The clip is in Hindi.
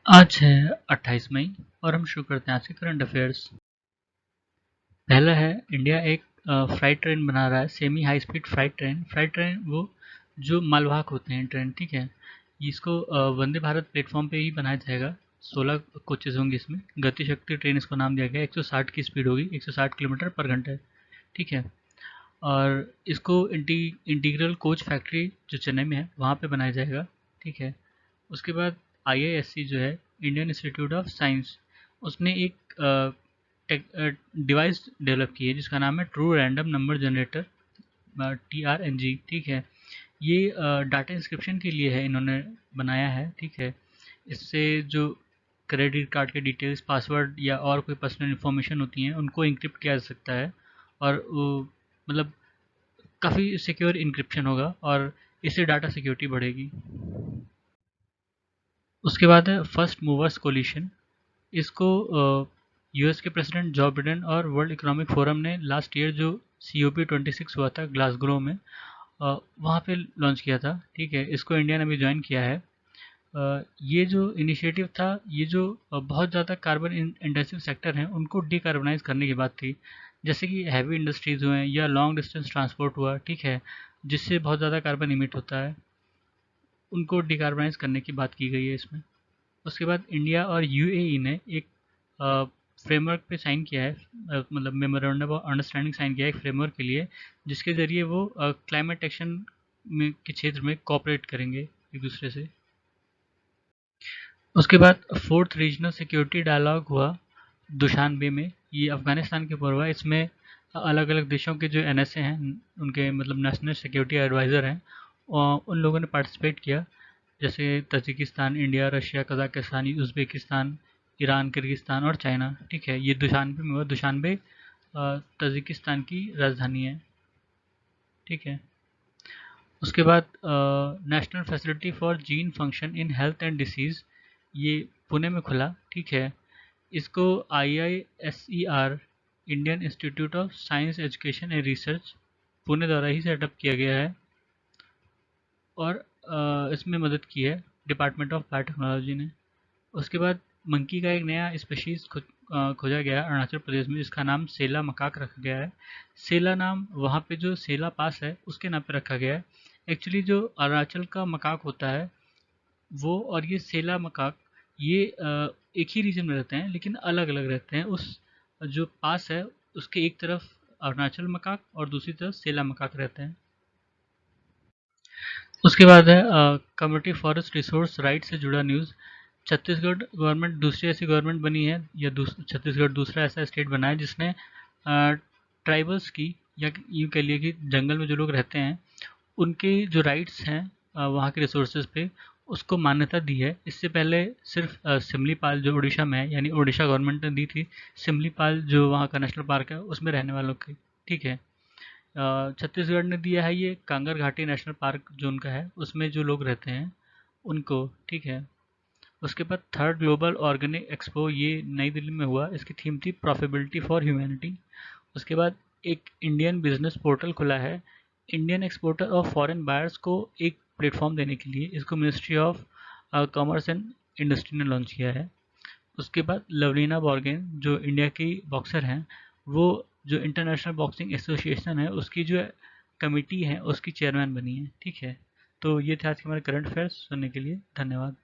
आज है 28 मई और हम शुरू करते हैं आज के करंट अफेयर्स। पहला है, इंडिया एक फ्राइट ट्रेन बना रहा है, semi high speed freight train. Freight train वो जो मालवाहक होते हैं ट्रेन, ठीक है। इसको वंदे भारत प्लेटफॉर्म पे ही बनाया जाएगा। 16 कोचेज होंगे इसमें। गति शक्ति ट्रेन इसको नाम दिया गया। 160 की स्पीड होगी, 160 किलोमीटर पर घंटे, ठीक है। और इसको इंटीग्रल कोच फैक्ट्री जो चेन्नई में है वहाँ पे बनाया जाएगा, ठीक है। उसके बाद आईआईएससी जो है, इंडियन इंस्टीट्यूट ऑफ साइंस, उसने एक डिवाइस डेवलप की है जिसका नाम है true random number generator, TRNG, ठीक है। ये डाटा इंस्क्रिप्शन के लिए है, इन्होंने बनाया है, ठीक है। इससे जो क्रेडिट कार्ड के डिटेल्स, पासवर्ड या और कोई पर्सनल इन्फॉर्मेशन होती हैं उनको इंक्रिप्ट किया जा सकता है। और वो मतलब काफ़ी सिक्योर इंक्रिप्शन होगा और इससे डाटा सिक्योरिटी बढ़ेगी। उसके बाद है फर्स्ट मूवर्स कोलिशन। इसको यूएस के प्रेसिडेंट जो बिडेन और वर्ल्ड इकोनॉमिक फोरम ने लास्ट ईयर जो COP26 हुआ था ग्लासगो में, वहाँ पे लॉन्च किया था, ठीक है। इसको इंडिया ने भी ज्वाइन किया है। ये जो इनिशिएटिव था, ये जो बहुत ज़्यादा कार्बन इंटेंसिव सेक्टर हैं उनको डिकार्बनाइज करने की बात थी, जैसे कि हैवी इंडस्ट्रीज़ हुए या लॉन्ग डिस्टेंस ट्रांसपोर्ट हुआ, ठीक है, जिससे बहुत ज़्यादा कार्बन इमिट होता है, उनको डिकार्बनाइज करने की बात की गई है इसमें। उसके बाद इंडिया और यूएई ने एक फ्रेमवर्क पे साइन किया है, मतलब मेमोरेंडम ऑफ अंडरस्टैंडिंग साइन किया है एक फ्रेमवर्क के लिए, जिसके ज़रिए वो क्लाइमेट एक्शन में के क्षेत्र में कोऑपरेट करेंगे एक दूसरे से। उसके बाद फोर्थ रीजनल सिक्योरिटी डायलॉग हुआ दुशानबे में। ये अफ़गानिस्तान के ऊपर हुआ। इसमें अलग अलग देशों के जो NSA हैं, उनके मतलब नेशनल सिक्योरिटी एडवाइज़र हैं, उन लोगों ने पार्टिसिपेट किया, जैसे Tajikistan, India, Russia, Kazakhstan, Uzbekistan, Iran, Kyrgyzstan और चाइना, ठीक है। ये दुशानबे में हुआ। दुशानबे तजिकिस्तान की राजधानी है, ठीक है। उसके बाद national facility for gene function in health and disease, ये पुणे में खुला, ठीक है। इसको IISER, Indian institute of science education and research, Pune द्वारा ही सेटअप किया गया है। और इसमें मदद की है डिपार्टमेंट ऑफ बायोटेक्नोलॉजी ने। उसके बाद मंकी का एक नया स्पीशीज़ खोजा गया है अरुणाचल प्रदेश में, जिसका नाम सेला मकाक रखा गया है। सेला नाम वहाँ पे जो सेला पास है उसके नाम पे रखा गया है। एक्चुअली जो अरुणाचल का मकाक होता है वो और ये सेला मकाक, ये एक ही रीजन में रहते हैं लेकिन अलग अलग रहते हैं। उस जो पास है उसके एक तरफ अरुणाचल मकाक और दूसरी तरफ सेला मकाक रहते हैं। उसके बाद है कम्युनिटी फॉरेस्ट रिसोर्स राइट से जुड़ा न्यूज़। छत्तीसगढ़ गवर्नमेंट दूसरी ऐसी गवर्नमेंट बनी है, या छत्तीसगढ़ दूसरा ऐसा स्टेट बना है जिसने ट्राइबल्स की, या यूँ कह लिए कि जंगल में जो लोग रहते हैं उनके जो राइट्स हैं वहाँ के रिसोर्सेज पे, उसको मान्यता दी है। इससे पहले सिर्फ सिमलीपाल जो उड़ीसा में है, यानी उड़ीसा गवर्नमेंट ने दी थी सिमलीपाल जो वहाँ का नेशनल पार्क है उसमें रहने वालों की, ठीक है। छत्तीसगढ़ ने दिया है ये कांगर घाटी नेशनल पार्क जो उनका है उसमें जो लोग रहते हैं उनको, ठीक है। उसके बाद थर्ड ग्लोबल ऑर्गेनिक एक्सपो, ये नई दिल्ली में हुआ। इसकी थीम थी प्रॉफिटेबिलिटी फॉर ह्यूमैनिटी। उसके बाद एक इंडियन बिजनेस पोर्टल खुला है इंडियन एक्सपोर्टर और फॉरेन बायर्स को एक प्लेटफॉर्म देने के लिए। इसको ministry of commerce and industry ने लॉन्च किया है। उसके बाद लवलीना बॉर्गेन जो इंडिया की बॉक्सर हैं, वो जो इंटरनेशनल बॉक्सिंग एसोसिएशन है उसकी जो कमेटी है उसकी चेयरमैन बनी है, ठीक है। तो ये थे आज के हमारे करंट अफेयर्स। सुनने के लिए धन्यवाद।